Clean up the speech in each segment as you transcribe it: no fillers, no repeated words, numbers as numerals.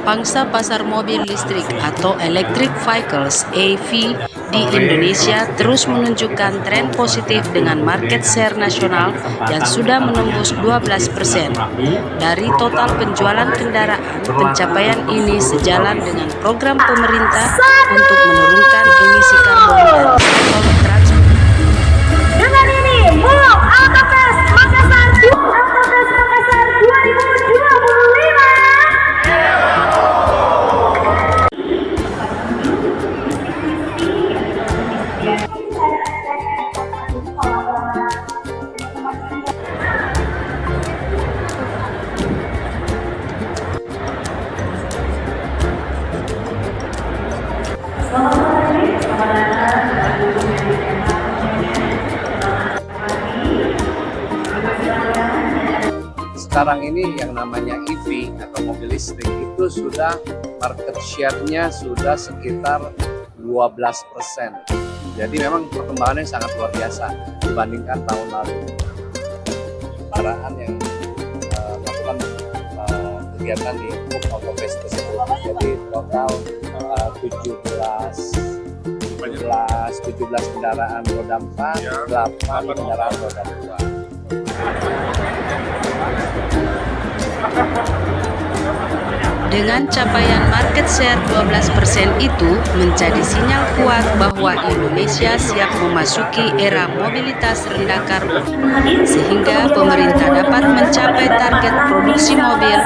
Pangsa pasar mobil listrik atau electric vehicles (EV) di Indonesia terus menunjukkan tren positif dengan market share nasional yang sudah menembus 12%. Dari total penjualan kendaraan, pencapaian ini sejalan dengan program pemerintah untuk menurunkan emisi karbon dari sektor transportasi. Dengan ini, Bulog Alkapes Makassar 2025. Sekarang ini yang namanya EV atau mobil listrik itu sudah market share-nya sudah sekitar 12%. Jadi memang perkembangannya sangat luar biasa dibandingkan tahun lalu. Kendaraan yang melakukan kegiatan di Alkapes tersebut. Jadi total 17 kendaraan roda 4, 8 kendaraan roda 2. Dengan capaian market share 12% itu menjadi sinyal kuat bahwa Indonesia siap memasuki era mobilitas rendah karbon, sehingga pemerintah dapat mencapai target produksi mobil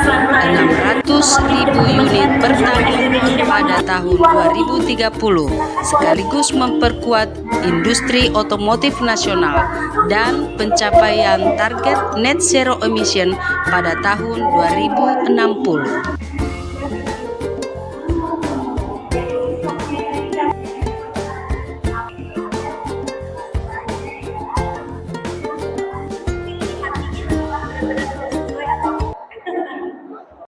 600.000 unit per tahun pada tahun 2030, sekaligus memperkuat industri otomotif nasional dan pencapaian target net zero emission pada tahun 2060.